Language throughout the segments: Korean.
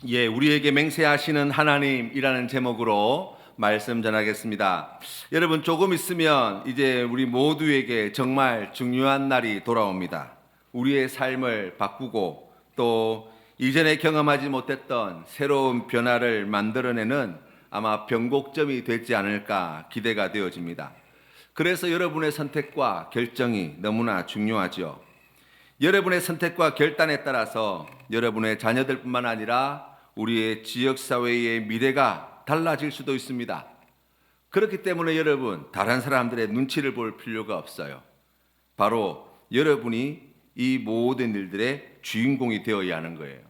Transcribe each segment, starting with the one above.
우리에게 맹세하시는 하나님이라는 제목으로 말씀 전하겠습니다. 여러분, 조금 있으면 이제 우리 모두에게 정말 중요한 날이 돌아옵니다. 우리의 삶을 바꾸고 또 이전에 경험하지 못했던 새로운 변화를 만들어내는 아마 변곡점이 되지 않을까 기대가 되어집니다. 그래서 여러분의 선택과 결정이 너무나 중요하죠. 여러분의 선택과 결단에 따라서 여러분의 자녀들뿐만 아니라 우리의 지역사회의 미래가 달라질 수도 있습니다. 그렇기 때문에 여러분, 다른 사람들의 눈치를 볼 필요가 없어요. 바로 여러분이 이 모든 일들의 주인공이 되어야 하는 거예요.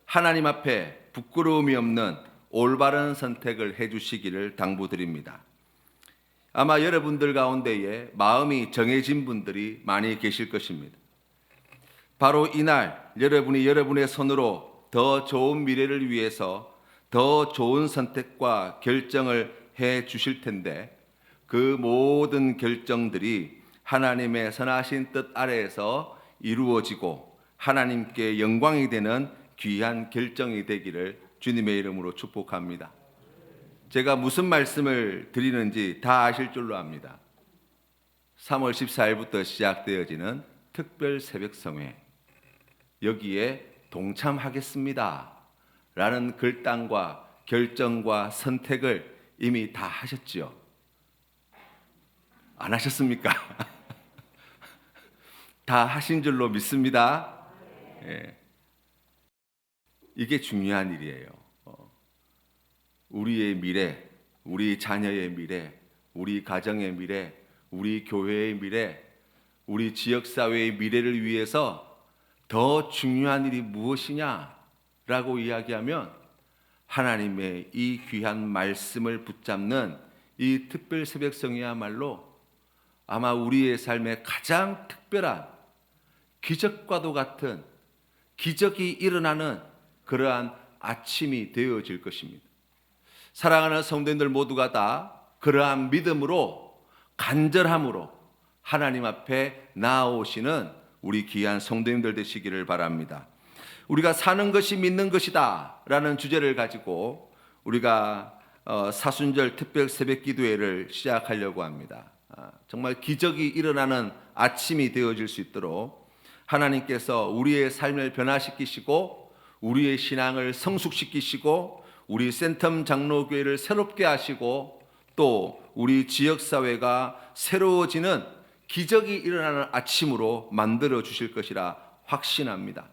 하나님 앞에 부끄러움이 없는 올바른 선택을 해주시기를 당부드립니다. 아마 여러분들 가운데에 마음이 정해진 분들이 많이 계실 것입니다. 바로 이날 여러분이 여러분의 손으로 더 좋은 미래를 위해서 더 좋은 선택과 결정을 해 주실 텐데, 그 모든 결정들이 하나님의 선하신 뜻 아래에서 이루어지고 하나님께 영광이 되는 귀한 결정이 되기를 주님의 이름으로 축복합니다. 제가 무슨 말씀을 드리는지 다 아실 줄로 압니다. 3월 14일부터 시작되어지는 특별 새벽성회, 여기에 동참하겠습니다 라는 결단과 결정과 선택을 이미 다 하셨지요? 안 하셨습니까? 다 하신 줄로 믿습니다. 이게 중요한 일이에요. 우리의 미래, 우리 자녀의 미래, 우리 가정의 미래, 우리 교회의 미래, 우리 지역사회의 미래를 위해서 더 중요한 일이 무엇이냐라고 이야기하면 하나님의 이 귀한 말씀을 붙잡는 이 특별 새벽성이야말로 아마 우리의 삶에 가장 특별한 기적과도 같은 기적이 일어나는 그러한 아침이 되어질 것입니다. 사랑하는 성도님들 모두가 다 그러한 믿음으로 간절함으로 하나님 앞에 나아오시는 우리 귀한 성도님들 되시기를 바랍니다. 우리가 사는 것이 믿는 것이다 라는 주제를 가지고 우리가 사순절 특별 새벽 기도회를 시작하려고 합니다. 정말 기적이 일어나는 아침이 되어질 수 있도록 하나님께서 우리의 삶을 변화시키시고 우리의 신앙을 성숙시키시고 우리 센텀 장로교회를 새롭게 하시고 또 우리 지역사회가 새로워지는 기적이 일어나는 아침으로 만들어 주실 것이라 확신합니다.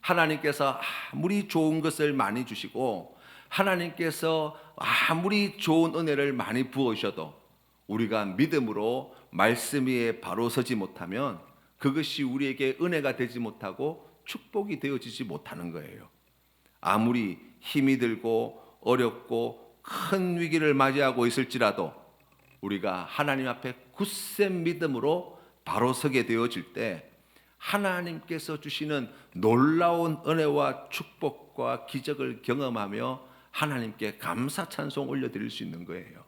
하나님께서 아무리 좋은 것을 많이 주시고 하나님께서 아무리 좋은 은혜를 많이 부어주셔도 우리가 믿음으로 말씀 위에 바로 서지 못하면 그것이 우리에게 은혜가 되지 못하고 축복이 되어지지 못하는 거예요. 아무리 힘이 들고 어렵고 큰 위기를 맞이하고 있을지라도 우리가 하나님 앞에 굳센 믿음으로 바로 서게 되어질 때 하나님께서 주시는 놀라운 은혜와 축복과 기적을 경험하며 하나님께 감사 찬송 올려드릴 수 있는 거예요.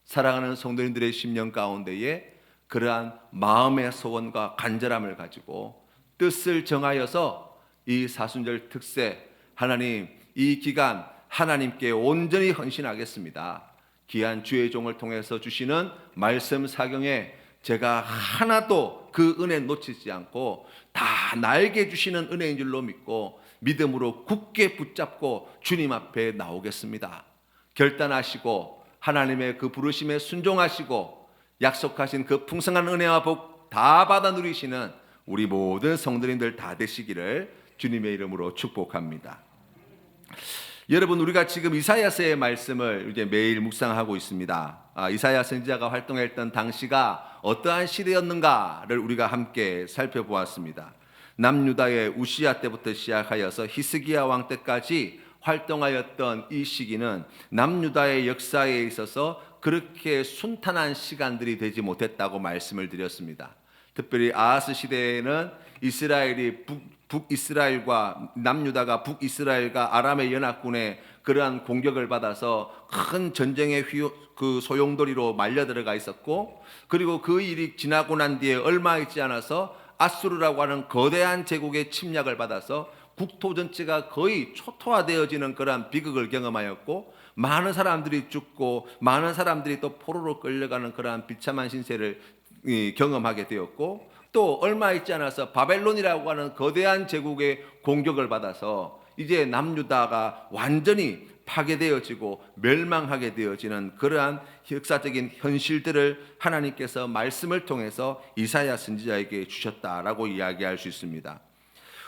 사랑하는 성도님들의 심령 가운데에 그러한 마음의 소원과 간절함을 가지고 뜻을 정하여서 이 사순절 특세, 하나님 이 기간 하나님께 온전히 헌신하겠습니다. 귀한 주의 종을 통해서 주시는 말씀 사경에 제가 하나도 그 은혜 놓치지 않고 다 나에게 주시는 은혜인 줄로 믿고 믿음으로 굳게 붙잡고 주님 앞에 나오겠습니다. 결단하시고 하나님의 그 부르심에 순종하시고 약속하신 그 풍성한 은혜와 복 다 받아 누리시는 우리 모든 성도님들 다 되시기를 주님의 이름으로 축복합니다. 여러분, 우리가 지금 이사야서의 말씀을 이제 매일 묵상하고 있습니다. 이사야 선지자가 활동했던 당시가 어떠한 시대였는가를 우리가 함께 살펴보았습니다. 남유다의 우시야 때부터 시작하여서 히스기야 왕 때까지 활동하였던 이 시기는 남유다의 역사에 있어서 그렇게 순탄한 시간들이 되지 못했다고 말씀을 드렸습니다. 특별히 아하스 시대에는 이스라엘이 북이스라엘과 남유다가 북이스라엘과 아람의 연합군의 그러한 공격을 받아서 큰 전쟁의 그 소용돌이로 말려 들어가 있었고, 그리고 그 일이 지나고 난 뒤에 얼마 있지 않아서 아수르라고 하는 거대한 제국의 침략을 받아서 국토 전체가 거의 초토화되어지는 그러한 비극을 경험하였고, 많은 사람들이 죽고 많은 사람들이 또 포로로 끌려가는 그러한 비참한 신세를 경험하게 되었고, 또 얼마 있지 않아서 바벨론이라고 하는 거대한 제국의 공격을 받아서 이제 남유다가 완전히 파괴되어지고 멸망하게 되어지는 그러한 역사적인 현실들을 하나님께서 말씀을 통해서 이사야 선지자에게 주셨다라고 이야기할 수 있습니다.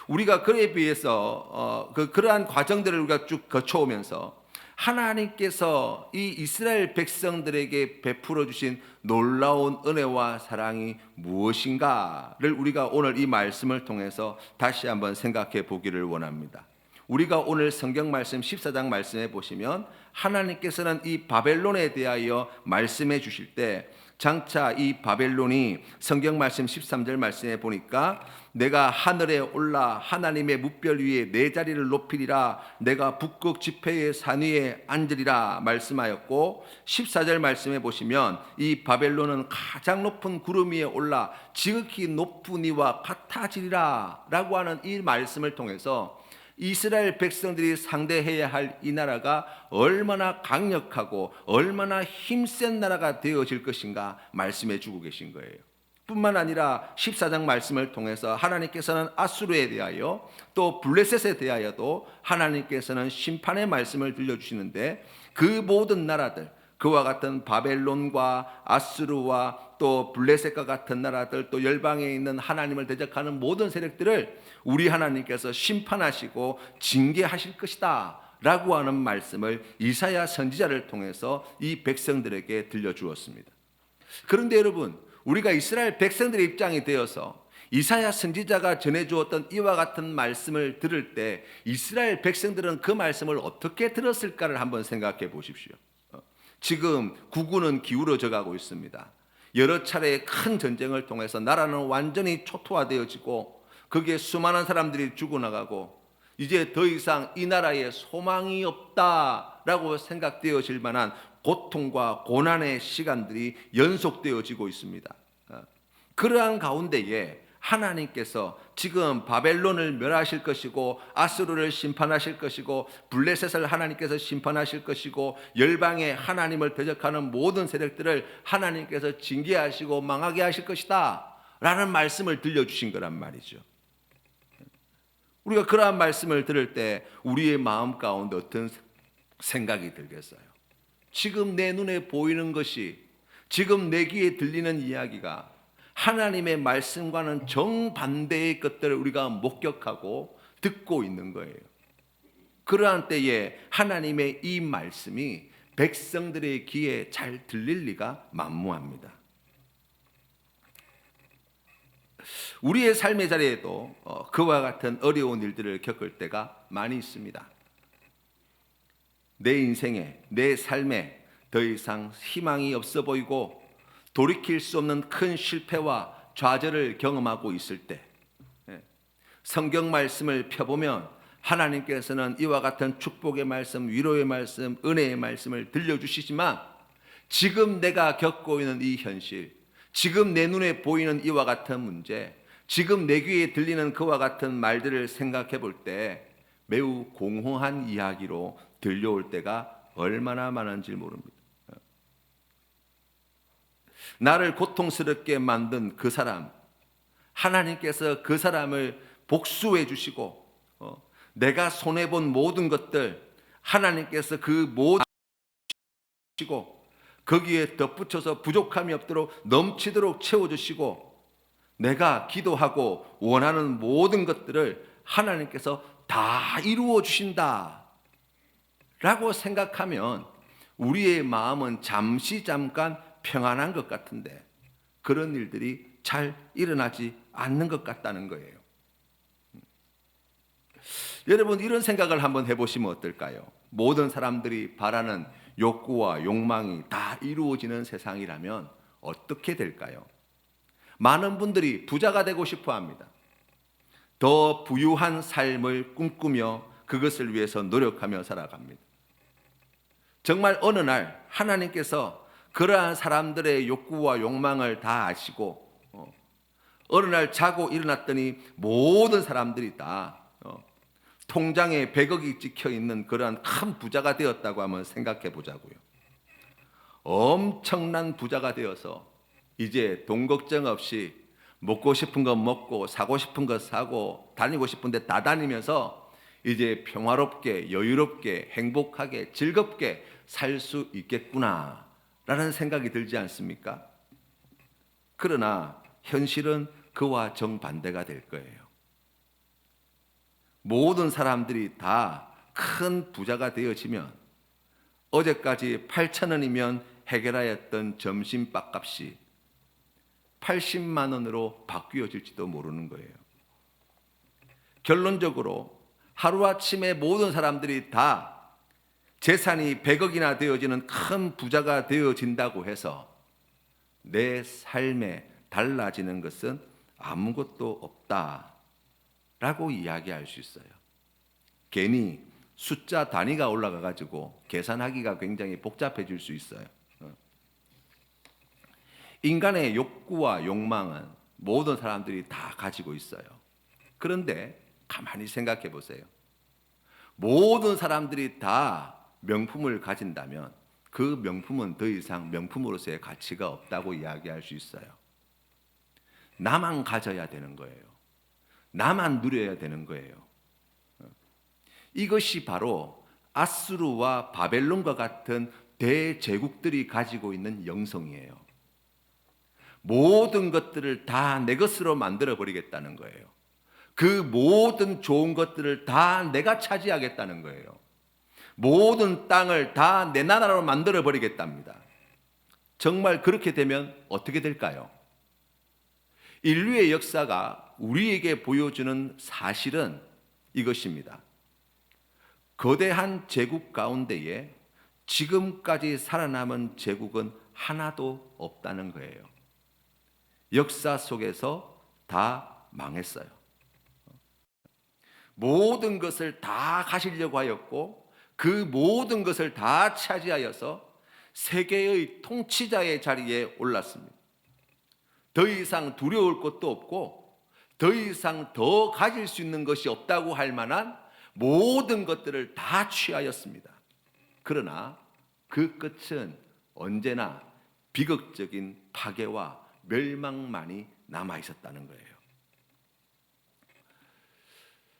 우리가 그에 비해서 그러한 과정들을 우리가 쭉 거쳐오면서 하나님께서 이 이스라엘 백성들에게 베풀어 주신 놀라운 은혜와 사랑이 무엇인가를 우리가 오늘 이 말씀을 통해서 다시 한번 생각해 보기를 원합니다. 우리가 오늘 성경 말씀 14장 말씀해 보시면 하나님께서는 이 바벨론에 대하여 말씀해 주실 때, 장차 이 바벨론이 성경 말씀 13절 말씀해 보니까 내가 하늘에 올라 하나님의 뭇별 위에 내 자리를 높이리라, 내가 북극 지폐의 산 위에 앉으리라 말씀하였고, 14절 말씀해 보시면 이 바벨론은 가장 높은 구름 위에 올라 지극히 높은 이와 같아지리라 라고 하는 이 말씀을 통해서 이스라엘 백성들이 상대해야 할 이 나라가 얼마나 강력하고 얼마나 힘센 나라가 되어질 것인가 말씀해 주고 계신 거예요. 뿐만 아니라 14장 말씀을 통해서 하나님께서는 아수르에 대하여 또 블레셋에 대하여도 하나님께서는 심판의 말씀을 들려주시는데, 그 모든 나라들, 그와 같은 바벨론과 아수르와 또 블레셋과 같은 나라들, 또 열방에 있는 하나님을 대적하는 모든 세력들을 우리 하나님께서 심판하시고 징계하실 것이다 라고 하는 말씀을 이사야 선지자를 통해서 이 백성들에게 들려주었습니다. 그런데 여러분, 우리가 이스라엘 백성들의 입장이 되어서 이사야 선지자가 전해주었던 이와 같은 말씀을 들을 때 이스라엘 백성들은 그 말씀을 어떻게 들었을까를 한번 생각해 보십시오. 지금 국군은 기울어져 가고 있습니다. 여러 차례의 큰 전쟁을 통해서 나라는 완전히 초토화되어지고 거기에 수많은 사람들이 죽어나가고 이제 더 이상 이 나라에 소망이 없다라고 생각되어질 만한 고통과 고난의 시간들이 연속되어지고 있습니다. 그러한 가운데에 하나님께서 지금 바벨론을 멸하실 것이고 아수르를 심판하실 것이고 블레셋을 하나님께서 심판하실 것이고 열방의 하나님을 대적하는 모든 세력들을 하나님께서 징계하시고 망하게 하실 것이다 라는 말씀을 들려주신 거란 말이죠. 우리가 그러한 말씀을 들을 때 우리의 마음 가운데 어떤 생각이 들겠어요? 지금 내 눈에 보이는 것이, 지금 내 귀에 들리는 이야기가 하나님의 말씀과는 정반대의 것들을 우리가 목격하고 듣고 있는 거예요. 그러한 때에 하나님의 이 말씀이 백성들의 귀에 잘 들릴 리가 만무합니다. 우리의 삶의 자리에도 그와 같은 어려운 일들을 겪을 때가 많이 있습니다. 내 인생에, 내 삶에 더 이상 희망이 없어 보이고 돌이킬 수 없는 큰 실패와 좌절을 경험하고 있을 때, 성경 말씀을 펴보면 하나님께서는 이와 같은 축복의 말씀, 위로의 말씀, 은혜의 말씀을 들려주시지만, 지금 내가 겪고 있는 이 현실, 지금 내 눈에 보이는 이와 같은 문제, 지금 내 귀에 들리는 그와 같은 말들을 생각해 볼 때 매우 공허한 이야기로 들려올 때가 얼마나 많은지 모릅니다. 나를 고통스럽게 만든 그 사람, 하나님께서 그 사람을 복수해 주시고, 내가 손해본 모든 것들 하나님께서 그 모든 주시고, 거기에 덧붙여서 부족함이 없도록 넘치도록 채워주시고, 내가 기도하고 원하는 모든 것들을 하나님께서 다 이루어 주신다 라고 생각하면 우리의 마음은 잠깐 평안한 것 같은데 그런 일들이 잘 일어나지 않는 것 같다는 거예요. 여러분, 이런 생각을 한번 해보시면 어떨까요? 모든 사람들이 바라는 욕구와 욕망이 다 이루어지는 세상이라면 어떻게 될까요? 많은 분들이 부자가 되고 싶어 합니다. 더 부유한 삶을 꿈꾸며 그것을 위해서 노력하며 살아갑니다. 정말 어느 날 하나님께서 그러한 사람들의 욕구와 욕망을 다 아시고 어느 날 자고 일어났더니 모든 사람들이 다 통장에 100억이 찍혀 있는 그러한 큰 부자가 되었다고 한번 생각해 보자고요. 엄청난 부자가 되어서 이제 돈 걱정 없이 먹고 싶은 거 먹고 사고 싶은 거 사고 다니고 싶은 데 다 다니면서 이제 평화롭게 여유롭게 행복하게 즐겁게 살 수 있겠구나 라는 생각이 들지 않습니까? 그러나 현실은 그와 정반대가 될 거예요. 모든 사람들이 다 큰 부자가 되어지면 어제까지 8,000원이면 해결하였던 점심밥값이 80만 원으로 바뀌어질지도 모르는 거예요. 결론적으로 하루아침에 모든 사람들이 다 재산이 100억이나 되어지는 큰 부자가 되어진다고 해서 내 삶에 달라지는 것은 아무것도 없다라고 이야기할 수 있어요. 괜히 숫자 단위가 올라가 가지고 계산하기가 굉장히 복잡해질 수 있어요. 인간의 욕구와 욕망은 모든 사람들이 다 가지고 있어요. 그런데 가만히 생각해 보세요. 모든 사람들이 다 명품을 가진다면 그 명품은 더 이상 명품으로서의 가치가 없다고 이야기할 수 있어요. 나만 가져야 되는 거예요. 나만 누려야 되는 거예요. 이것이 바로 아수르와 바벨론과 같은 대제국들이 가지고 있는 영성이에요. 모든 것들을 다 내 것으로 만들어 버리겠다는 거예요. 그 모든 좋은 것들을 다 내가 차지하겠다는 거예요. 모든 땅을 다 내 나라로 만들어 버리겠답니다. 정말 그렇게 되면 어떻게 될까요? 인류의 역사가 우리에게 보여주는 사실은 이것입니다. 거대한 제국 가운데에 지금까지 살아남은 제국은 하나도 없다는 거예요. 역사 속에서 다 망했어요. 모든 것을 다 가시려고 하였고 그 모든 것을 다 차지하여서 세계의 통치자의 자리에 올랐습니다. 더 이상 두려울 것도 없고 더 이상 더 가질 수 있는 것이 없다고 할 만한 모든 것들을 다 취하였습니다. 그러나 그 끝은 언제나 비극적인 파괴와 멸망만이 남아 있었다는 거예요.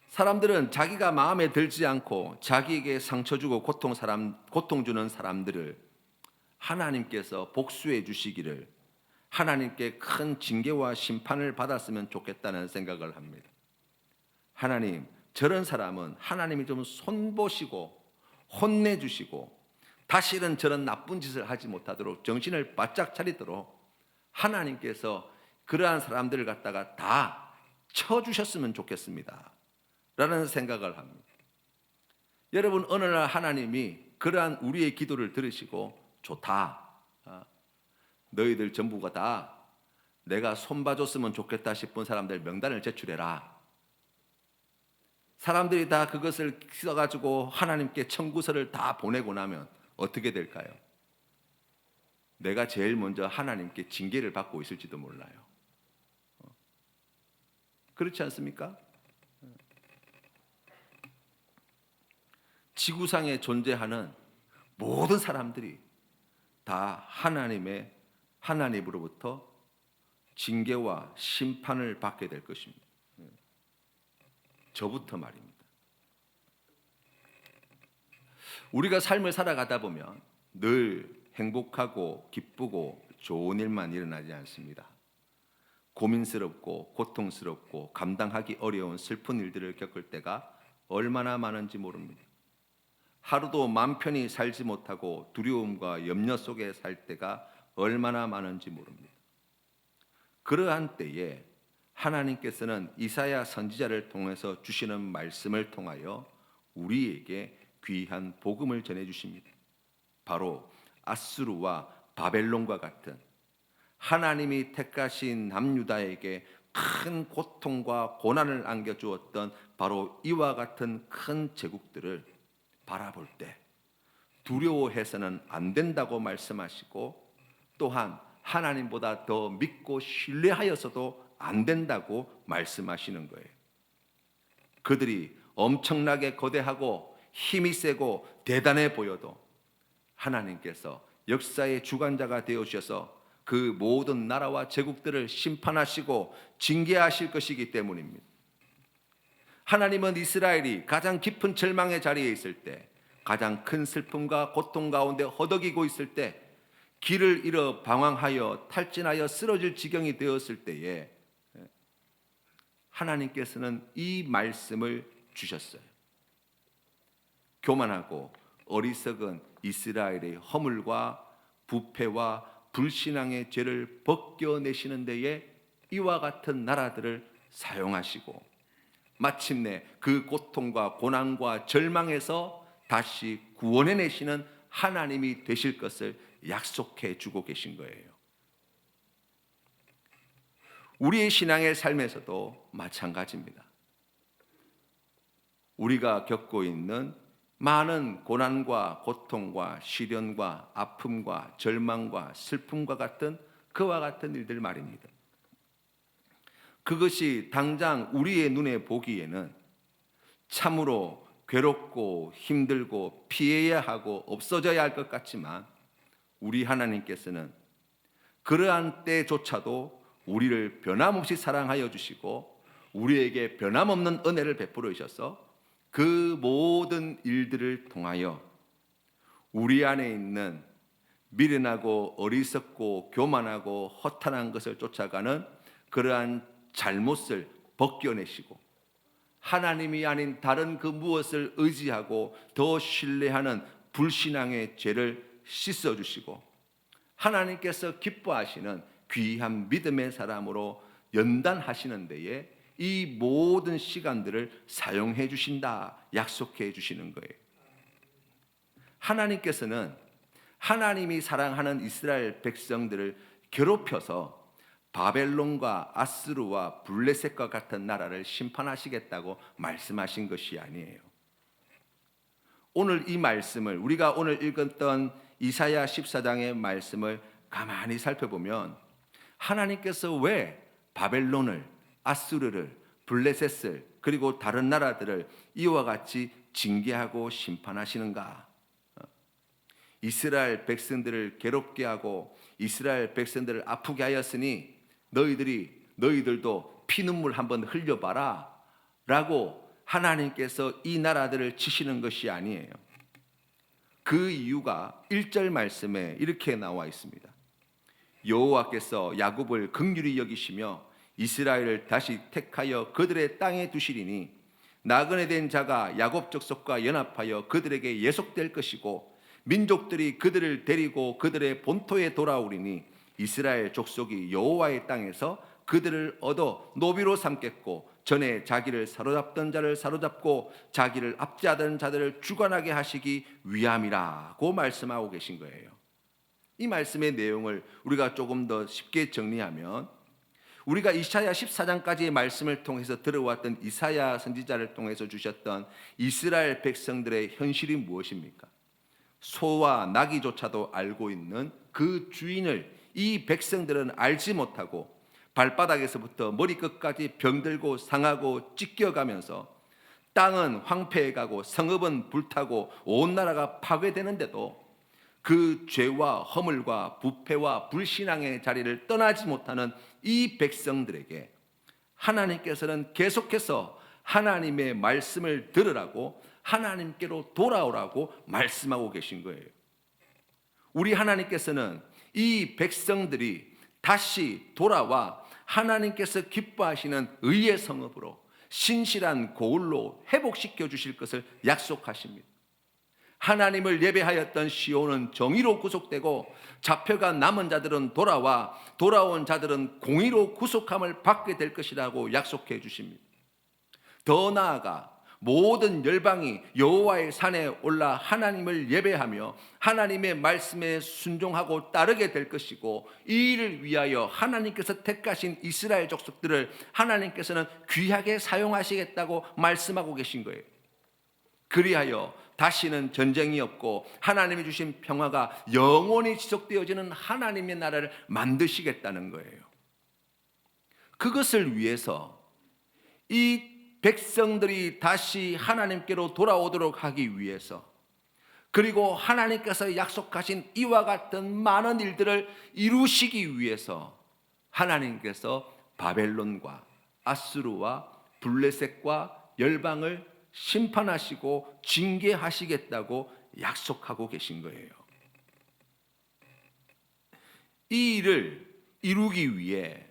사람들은 자기가 마음에 들지 않고 자기에게 상처 주고 고통 주는 사람들을 하나님께서 복수해 주시기를, 하나님께 큰 징계와 심판을 받았으면 좋겠다는 생각을 합니다. 하나님, 저런 사람은 하나님이 좀 손보시고 혼내주시고 다시는 저런 나쁜 짓을 하지 못하도록 정신을 바짝 차리도록 하나님께서 그러한 사람들을 갖다가 다 쳐주셨으면 좋겠습니다 라는 생각을 합니다. 여러분, 어느 날 하나님이 그러한 우리의 기도를 들으시고 좋다, 너희들 전부가 다 내가 손봐줬으면 좋겠다 싶은 사람들 명단을 제출해라. 사람들이 다 그것을 써가지고 하나님께 청구서를 다 보내고 나면 어떻게 될까요? 내가 제일 먼저 하나님께 징계를 받고 있을지도 몰라요. 그렇지 않습니까? 지구상에 존재하는 모든 사람들이 다 하나님으로부터 징계와 심판을 받게 될 것입니다. 저부터 말입니다. 우리가 삶을 살아가다 보면 늘 행복하고 기쁘고 좋은 일만 일어나지 않습니다. 고민스럽고 고통스럽고 감당하기 어려운 슬픈 일들을 겪을 때가 얼마나 많은지 모릅니다. 하루도 마음 편히 살지 못하고 두려움과 염려 속에 살 때가 얼마나 많은지 모릅니다. 그러한 때에 하나님께서는 이사야 선지자를 통해서 주시는 말씀을 통하여 우리에게 귀한 복음을 전해 주십니다. 바로 아수르와 바벨론과 같은 하나님이 택하신 남유다에게 큰 고통과 고난을 안겨주었던 바로 이와 같은 큰 제국들을 바라볼 때 두려워해서는 안 된다고 말씀하시고, 또한 하나님보다 더 믿고 신뢰하여서도 안 된다고 말씀하시는 거예요. 그들이 엄청나게 거대하고 힘이 세고 대단해 보여도 하나님께서 역사의 주관자가 되어 주셔서 그 모든 나라와 제국들을 심판하시고 징계하실 것이기 때문입니다. 하나님은 이스라엘이 가장 깊은 절망의 자리에 있을 때, 가장 큰 슬픔과 고통 가운데 허덕이고 있을 때, 길을 잃어 방황하여 탈진하여 쓰러질 지경이 되었을 때에 하나님께서는 이 말씀을 주셨어요. 교만하고 어리석은 이스라엘의 허물과 부패와 불신앙의 죄를 벗겨내시는 데에 이와 같은 나라들을 사용하시고 마침내 그 고통과 고난과 절망에서 다시 구원해내시는 하나님이 되실 것을 약속해 주고 계신 거예요. 우리의 신앙의 삶에서도 마찬가지입니다. 우리가 겪고 있는 많은 고난과 고통과 시련과 아픔과 절망과 슬픔과 같은 그와 같은 일들 말입니다. 그것이 당장 우리의 눈에 보기에는 참으로 괴롭고 힘들고 피해야 하고 없어져야 할 것 같지만 우리 하나님께서는 그러한 때조차도 우리를 변함없이 사랑하여 주시고 우리에게 변함없는 은혜를 베풀어 주셔서 그 모든 일들을 통하여 우리 안에 있는 미련하고 어리석고 교만하고 허탄한 것을 쫓아가는 그러한 잘못을 벗겨내시고 하나님이 아닌 다른 그 무엇을 의지하고 더 신뢰하는 불신앙의 죄를 씻어주시고 하나님께서 기뻐하시는 귀한 믿음의 사람으로 연단하시는 데에 이 모든 시간들을 사용해 주신다 약속해 주시는 거예요. 하나님께서는 하나님이 사랑하는 이스라엘 백성들을 괴롭혀서 바벨론과 아스루와 블레셋과 같은 나라를 심판하시겠다고 말씀하신 것이 아니에요. 오늘 이 말씀을 우리가 오늘 읽었던 이사야 14장의 말씀을 가만히 살펴보면 하나님께서 왜 바벨론을 아수르를 블레셋을 그리고 다른 나라들을 이와 같이 징계하고 심판하시는가? 이스라엘 백성들을 괴롭게 하고 이스라엘 백성들을 아프게 하였으니 너희들도 피눈물 한번 흘려봐라 라고 하나님께서 이 나라들을 치시는 것이 아니에요. 그 이유가 1절 말씀에 이렇게 나와 있습니다. 여호와께서 야곱을 긍휼히 여기시며 이스라엘을 다시 택하여 그들의 땅에 두시리니 나그네 된 자가 야곱 족속과 연합하여 그들에게 예속될 것이고 민족들이 그들을 데리고 그들의 본토에 돌아오리니 이스라엘 족속이 여호와의 땅에서 그들을 얻어 노비로 삼겠고 전에 자기를 사로잡던 자를 사로잡고 자기를 압제하던 자들을 주관하게 하시기 위함이라고 말씀하고 계신 거예요. 이 말씀의 내용을 우리가 조금 더 쉽게 정리하면 우리가 이사야 14장까지의 말씀을 통해서 들어왔던 이사야 선지자를 통해서 주셨던 이스라엘 백성들의 현실이 무엇입니까? 소와 나귀조차도 알고 있는 그 주인을 이 백성들은 알지 못하고 발바닥에서부터 머리끝까지 병들고 상하고 찢겨가면서 땅은 황폐해가고 성읍은 불타고 온 나라가 파괴되는데도 그 죄와 허물과 부패와 불신앙의 자리를 떠나지 못하는 이 백성들에게 하나님께서는 계속해서 하나님의 말씀을 들으라고 하나님께로 돌아오라고 말씀하고 계신 거예요. 우리 하나님께서는 이 백성들이 다시 돌아와 하나님께서 기뻐하시는 의의 성읍으로 신실한 고을로 회복시켜 주실 것을 약속하십니다. 하나님을 예배하였던 시온은 정의로 구속되고 잡혀간 남은 자들은 돌아온 자들은 공의로 구속함을 받게 될 것이라고 약속해 주십니다. 더 나아가 모든 열방이 여호와의 산에 올라 하나님을 예배하며 하나님의 말씀에 순종하고 따르게 될 것이고 이 일을 위하여 하나님께서 택하신 이스라엘 족속들을 하나님께서는 귀하게 사용하시겠다고 말씀하고 계신 거예요. 그리하여 다시는 전쟁이 없고 하나님이 주신 평화가 영원히 지속되어지는 하나님의 나라를 만드시겠다는 거예요. 그것을 위해서 이 백성들이 다시 하나님께로 돌아오도록 하기 위해서, 그리고 하나님께서 약속하신 이와 같은 많은 일들을 이루시기 위해서 하나님께서 바벨론과 아수르와 블레셋과 열방을 심판하시고 징계하시겠다고 약속하고 계신 거예요. 이 일을 이루기 위해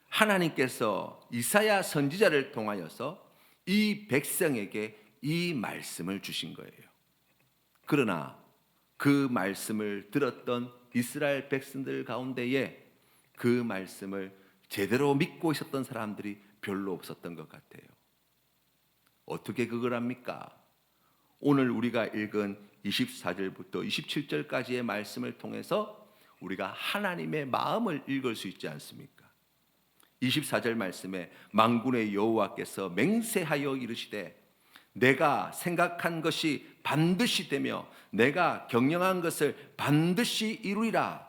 하나님께서 이사야 선지자를 통하여서 이 백성에게 이 말씀을 주신 거예요. 그러나 그 말씀을 들었던 이스라엘 백성들 가운데에 그 말씀을 제대로 믿고 있었던 사람들이 별로 없었던 것 같아요. 어떻게 그걸 합니까? 오늘 우리가 읽은 24절부터 27절까지의 말씀을 통해서 우리가 하나님의 마음을 읽을 수 있지 않습니까? 24절 말씀에 만군의 여호와께서 맹세하여 이르시되 내가 생각한 것이 반드시 되며 내가 경영한 것을 반드시 이루리라.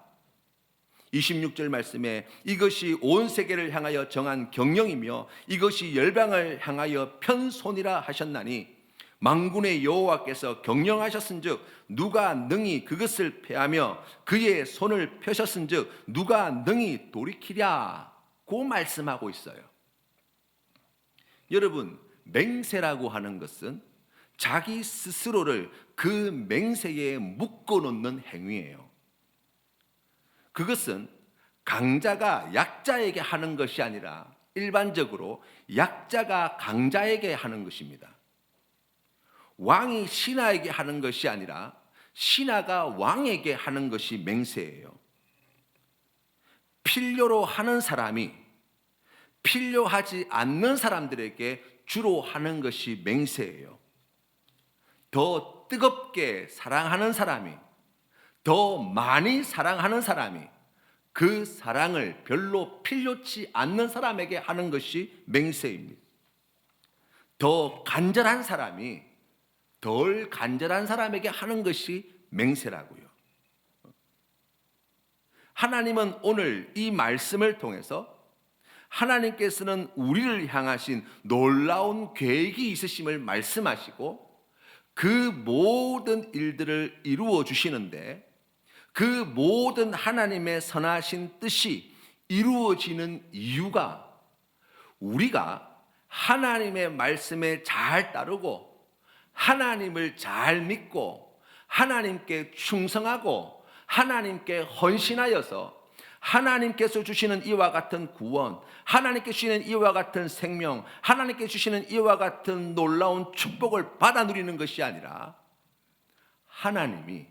26절 말씀에 이것이 온 세계를 향하여 정한 경영이며 이것이 열방을 향하여 편손이라 하셨나니 만군의 여호와께서 경영하셨은즉 누가 능히 그것을 패하며 그의 손을 펴셨은즉 누가 능히 돌이키랴 고 말씀하고 있어요. 여러분, 맹세라고 하는 것은 자기 스스로를 그 맹세에 묶어놓는 행위예요. 그것은 강자가 약자에게 하는 것이 아니라 일반적으로 약자가 강자에게 하는 것입니다. 왕이 신하에게 하는 것이 아니라 신하가 왕에게 하는 것이 맹세예요. 필요로 하는 사람이 필요하지 않는 사람들에게 주로 하는 것이 맹세예요. 더 뜨겁게 사랑하는 사람이, 더 많이 사랑하는 사람이 그 사랑을 별로 필요치 않는 사람에게 하는 것이 맹세입니다. 더 간절한 사람이 덜 간절한 사람에게 하는 것이 맹세라고요. 하나님은 오늘 이 말씀을 통해서 하나님께서는 우리를 향하신 놀라운 계획이 있으심을 말씀하시고 그 모든 일들을 이루어 주시는데 그 모든 하나님의 선하신 뜻이 이루어지는 이유가 우리가 하나님의 말씀에 잘 따르고 하나님을 잘 믿고 하나님께 충성하고 하나님께 헌신하여서 하나님께서 주시는 이와 같은 구원, 하나님께 주시는 이와 같은 생명, 하나님께 주시는 이와 같은 놀라운 축복을 받아 누리는 것이 아니라 하나님이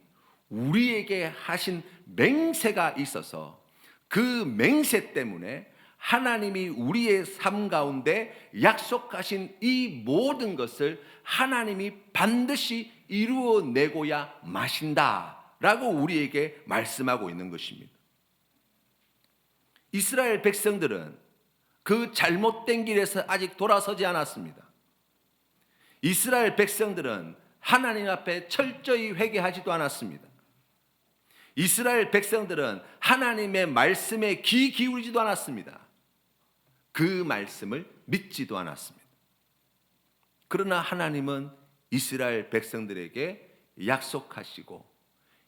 우리에게 하신 맹세가 있어서 그 맹세 때문에 하나님이 우리의 삶 가운데 약속하신 이 모든 것을 하나님이 반드시 이루어내고야 마신다라고 우리에게 말씀하고 있는 것입니다. 이스라엘 백성들은 그 잘못된 길에서 아직 돌아서지 않았습니다. 이스라엘 백성들은 하나님 앞에 철저히 회개하지도 않았습니다. 이스라엘 백성들은 하나님의 말씀에 귀 기울이지도 않았습니다. 그 말씀을 믿지도 않았습니다. 그러나 하나님은 이스라엘 백성들에게 약속하시고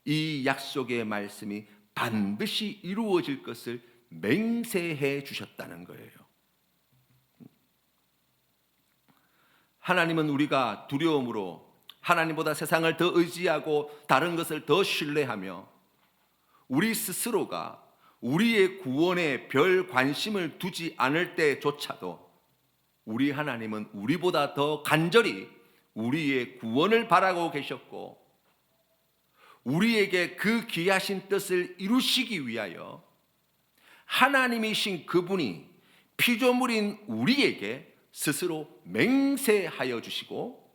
이 약속의 말씀이 반드시 이루어질 것을 맹세해 주셨다는 거예요. 하나님은 우리가 두려움으로 하나님보다 세상을 더 의지하고 다른 것을 더 신뢰하며 우리 스스로가 우리의 구원에 별 관심을 두지 않을 때조차도 우리 하나님은 우리보다 더 간절히 우리의 구원을 바라고 계셨고 우리에게 그 귀하신 뜻을 이루시기 위하여 하나님이신 그분이 피조물인 우리에게 스스로 맹세하여 주시고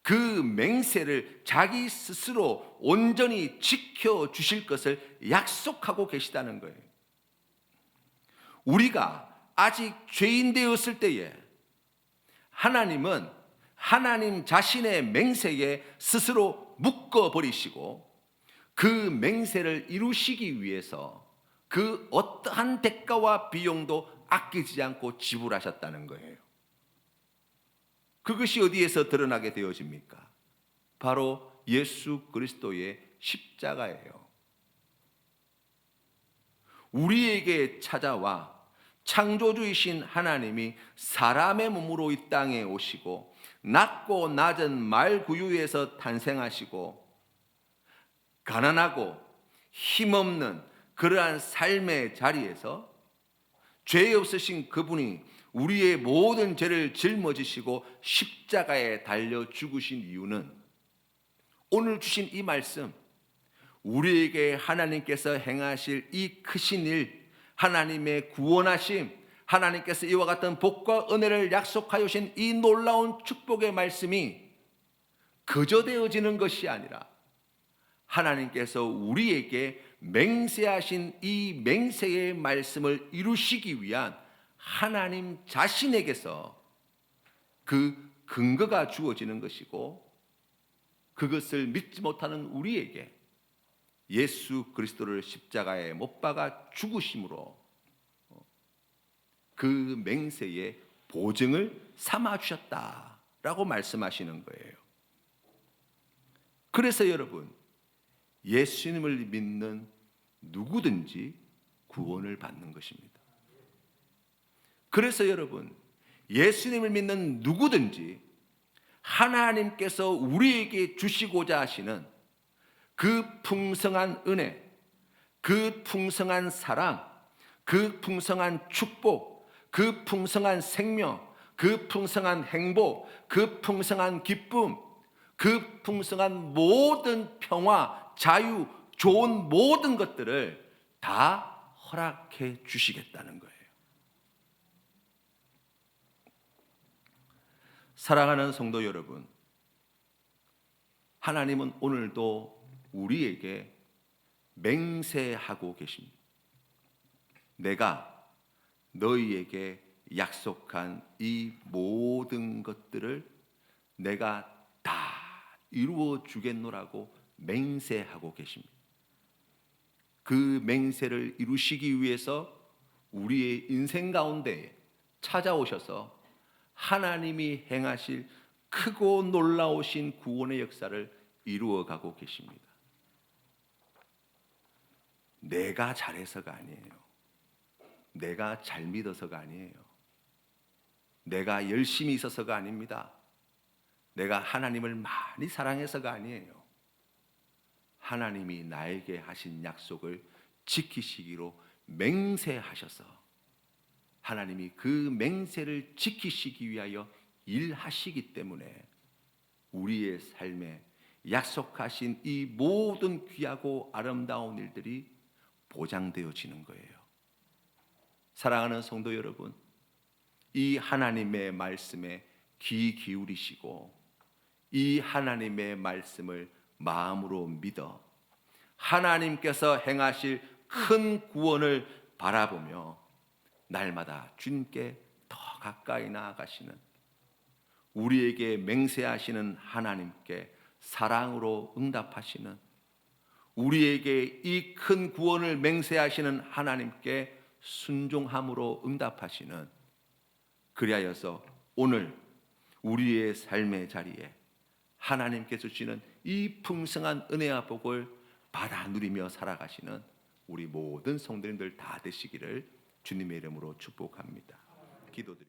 그 맹세를 자기 스스로 온전히 지켜주실 것을 약속하고 계시다는 거예요. 우리가 아직 죄인 되었을 때에 하나님은 하나님 자신의 맹세에 스스로 묶어버리시고 그 맹세를 이루시기 위해서 그 어떠한 대가와 비용도 아끼지 않고 지불하셨다는 거예요. 그것이 어디에서 드러나게 되어집니까? 바로 예수 그리스도의 십자가예요. 우리에게 찾아와 창조주이신 하나님이 사람의 몸으로 이 땅에 오시고 낮고 낮은 말구유에서 탄생하시고 가난하고 힘없는 그러한 삶의 자리에서 죄 없으신 그분이 우리의 모든 죄를 짊어지시고 십자가에 달려 죽으신 이유는 오늘 주신 이 말씀, 우리에게 하나님께서 행하실 이 크신 일, 하나님의 구원하심, 하나님께서 이와 같은 복과 은혜를 약속하여 주신 이 놀라운 축복의 말씀이 그저 되어지는 것이 아니라 하나님께서 우리에게 맹세하신 이 맹세의 말씀을 이루시기 위한 하나님 자신에게서 그 근거가 주어지는 것이고, 그것을 믿지 못하는 우리에게 예수 그리스도를 십자가에 못 박아 죽으심으로 그 맹세의 보증을 삼아 주셨다라고 말씀하시는 거예요. 그래서 여러분, 예수님을 믿는 누구든지 구원을 받는 것입니다. 그래서 여러분, 예수님을 믿는 누구든지 하나님께서 우리에게 주시고자 하시는 그 풍성한 은혜, 그 풍성한 사랑, 그 풍성한 축복, 그 풍성한 생명, 그 풍성한 행복, 그 풍성한 기쁨, 그 풍성한 모든 평화, 자유, 좋은 모든 것들을 다 허락해 주시겠다는 거예요. 사랑하는 성도 여러분, 하나님은 오늘도 우리에게 맹세하고 계십니다. 내가 너희에게 약속한 이 모든 것들을 내가 다 이루어 주겠노라고 맹세하고 계십니다. 그 맹세를 이루시기 위해서 우리의 인생 가운데 찾아오셔서 하나님이 행하실 크고 놀라우신 구원의 역사를 이루어가고 계십니다. 내가 잘해서가 아니에요. 내가 잘 믿어서가 아니에요. 내가 열심히 있어서가 아닙니다. 내가 하나님을 많이 사랑해서가 아니에요. 하나님이 나에게 하신 약속을 지키시기로 맹세하셔서 하나님이 그 맹세를 지키시기 위하여 일하시기 때문에 우리의 삶에 약속하신 이 모든 귀하고 아름다운 일들이 보장되어지는 거예요. 사랑하는 성도 여러분, 이 하나님의 말씀에 귀 기울이시고 이 하나님의 말씀을 마음으로 믿어 하나님께서 행하실 큰 구원을 바라보며 날마다 주님께 더 가까이 나아가시는, 우리에게 맹세하시는 하나님께 사랑으로 응답하시는, 우리에게 이 큰 구원을 맹세하시는 하나님께 순종함으로 응답하시는, 그리하여서 오늘 우리의 삶의 자리에 하나님께서 주시는 이 풍성한 은혜와 복을 받아 누리며 살아가시는 우리 모든 성도님들 다 되시기를 주님의 이름으로 축복합니다. 기도드립니다.